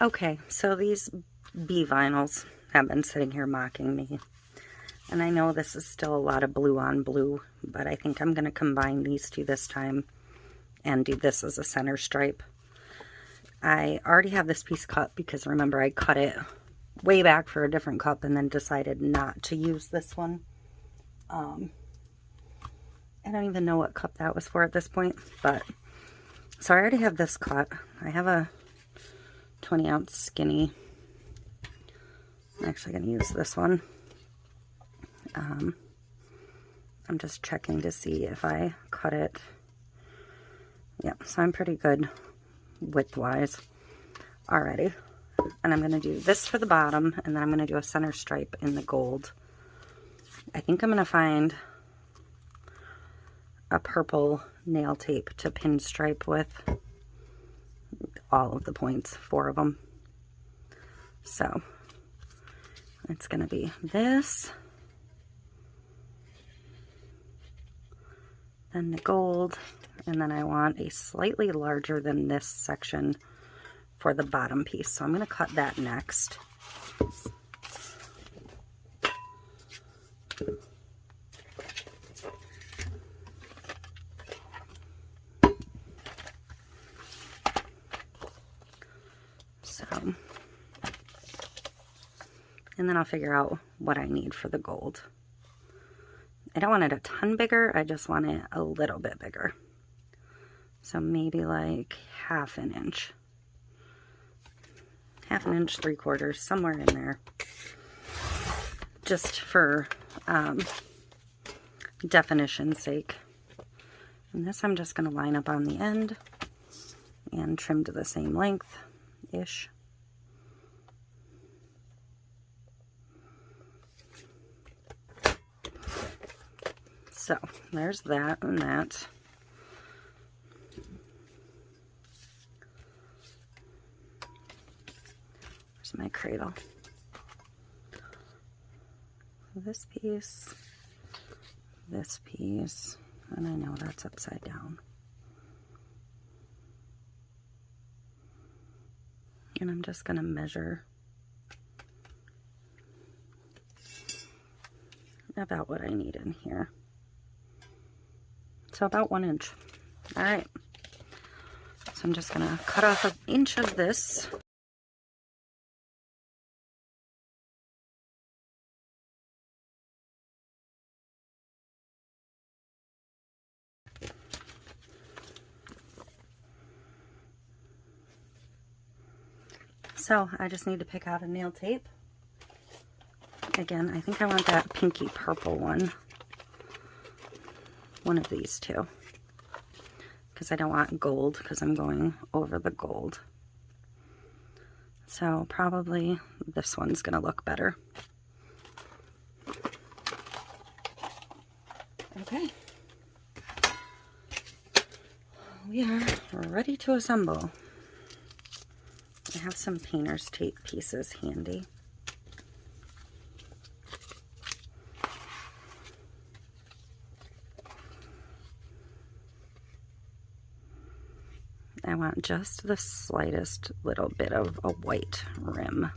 Okay, so these bee vinyls have been sitting here mocking me. And I know this is still a lot of blue on blue, but I think I'm going to combine these two this time and do this as a center stripe. I already have this piece cut because remember I cut it way back for a different cup and then decided not to use this one. I don't even know what cup that was for at this point, but so I already have this cut. I have a 20-ounce skinny. I'm actually going to use this one. I'm just checking to see if I cut it. Yeah, so I'm pretty good width-wise already. And I'm going to do this for the bottom, and then I'm going to do a center stripe in the gold. I think I'm going to find a purple nail tape to pinstripe with all of the points, 4 of them. So it's going to be this, then the gold, and then I want a slightly larger than this section for the bottom piece. So I'm going to cut that next. So, and then I'll figure out what I need for the gold. I don't want it a ton bigger, I just want it a little bit bigger. So maybe like half an inch. Half an inch, 3/4, somewhere in there. Just for definition's sake. And this I'm just going to line up on the end and trim to the same length-ish. So there's that and that. Where's my cradle? This piece, and I know that's upside down. And I'm just going to measure about what I need in here. So about 1 inch. All right. So I'm just going to cut off 1 inch of this. So I just need to pick out a nail tape. Again, I think I want that pinky purple one. One of these two. Because I don't want gold, because I'm going over the gold. So probably this one's going to look better. Okay. We are ready to assemble. I have some painter's tape pieces handy. I want just the slightest little bit of a white rim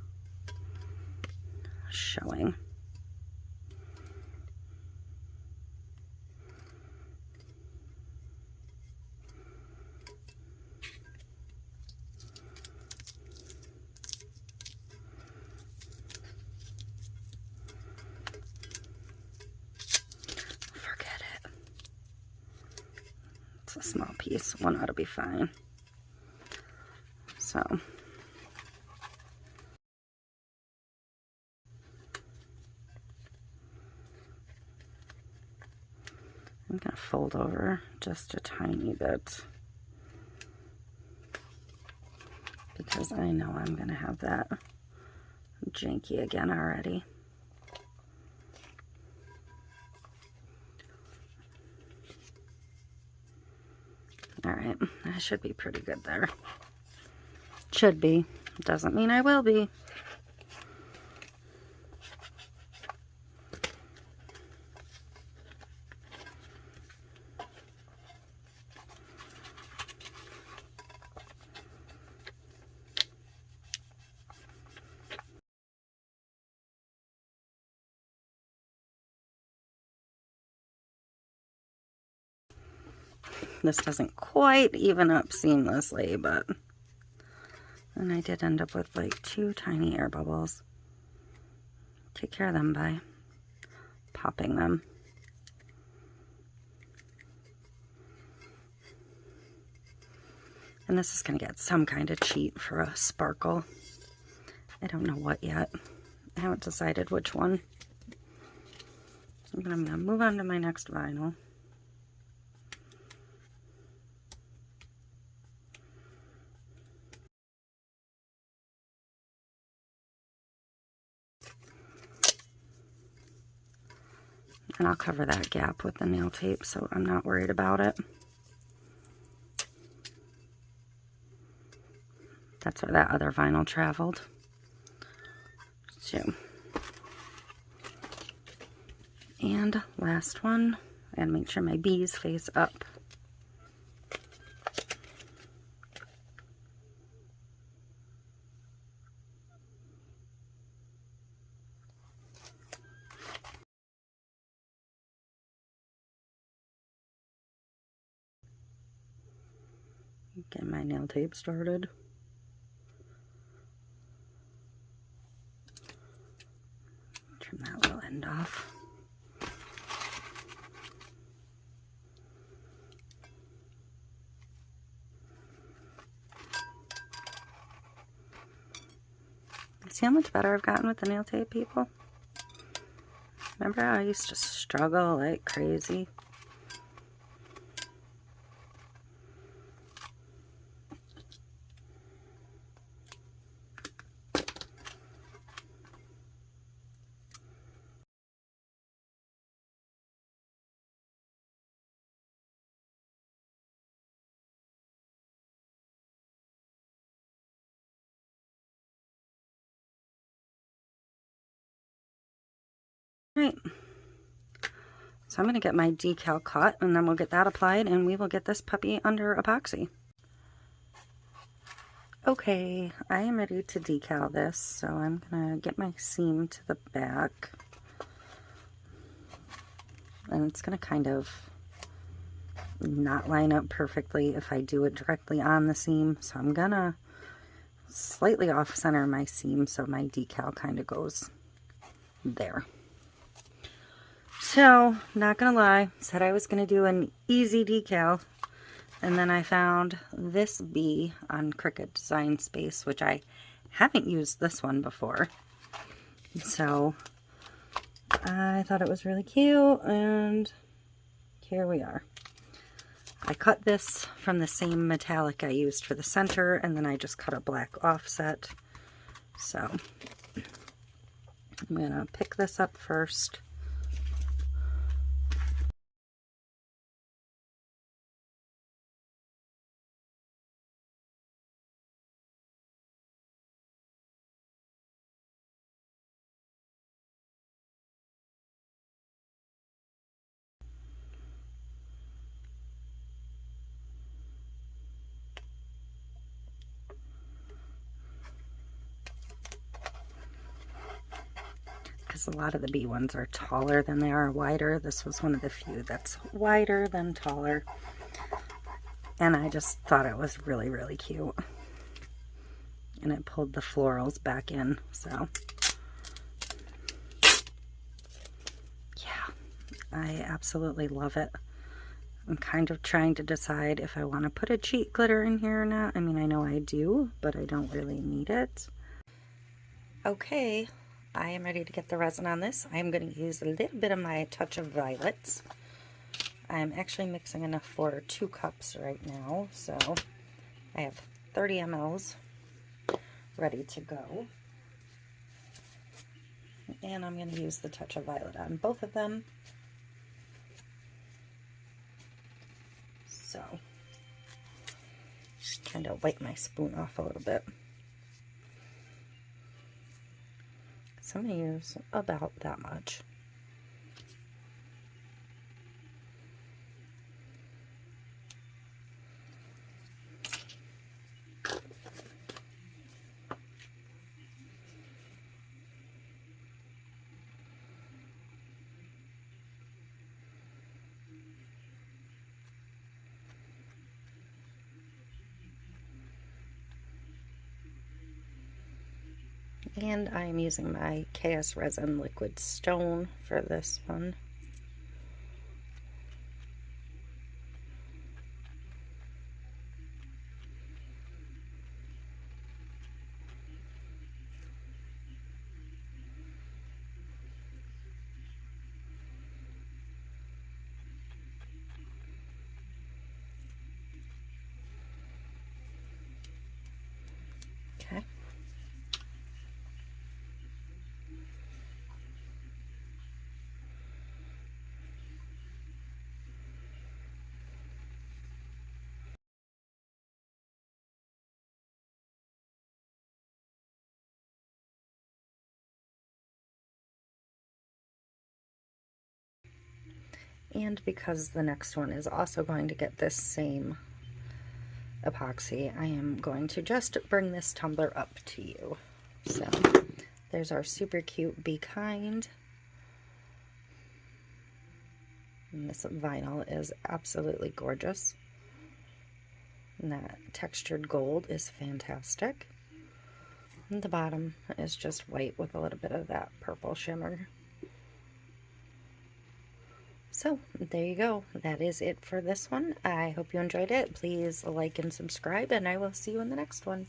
showing. Forget it. It's a small piece. One ought to be fine. So I'm going to fold over just a tiny bit because I know I'm going to have that janky again already. All right, I should be pretty good there. Should be. Doesn't mean I will be. This doesn't quite even up seamlessly, but... And I did end up with like 2 tiny air bubbles. Take care of them by popping them. And this is going to get some kind of cheat for a sparkle. I don't know what yet. I haven't decided which one. But I'm going to move on to my next vinyl. And I'll cover that gap with the nail tape so I'm not worried about it. That's where that other vinyl traveled. So, and last one, and make sure my bees face up. Get my nail tape started. Trim that little end off. See how much better I've gotten with the nail tape, people? Remember how I used to struggle like crazy? Right. So I'm going to get my decal cut and then we'll get that applied and we will get this puppy under epoxy. Okay, I am ready to decal this, so I'm going to get my seam to the back. And it's going to kind of not line up perfectly if I do it directly on the seam. So I'm going to slightly off center my seam so my decal kind of goes there. So, not gonna lie, said I was gonna do an easy decal, and then I found this bee on Cricut Design Space, which I haven't used this one before. So, I thought it was really cute, and here we are. I cut this from the same metallic I used for the center, and then I just cut a black offset. So, I'm gonna pick this up first. A lot of the bee ones are taller than they are wider. This was one of the few that's wider than taller. And I just thought it was really, really cute. And it pulled the florals back in, so. Yeah, I absolutely love it. I'm kind of trying to decide if I want to put a cheat glitter in here or not. I mean, I know I do, but I don't really need it. Okay. I am ready to get the resin on this. I'm going to use a little bit of my touch of violets. I'm actually mixing enough for 2 cups right now, so I have 30 mLs ready to go. And I'm going to use the touch of violet on both of them. So, kind of wipe my spoon off a little bit. So I'm going to use about that much. And I'm using my KS Resin Liquid Stone for this one. Okay. And because the next one is also going to get this same epoxy, I am going to just bring this tumbler up to you. So there's our super cute Be Kind. And this vinyl is absolutely gorgeous. And that textured gold is fantastic. And the bottom is just white with a little bit of that purple shimmer. So there you go. That is it for this one. I hope you enjoyed it. Please like and subscribe, and I will see you in the next one.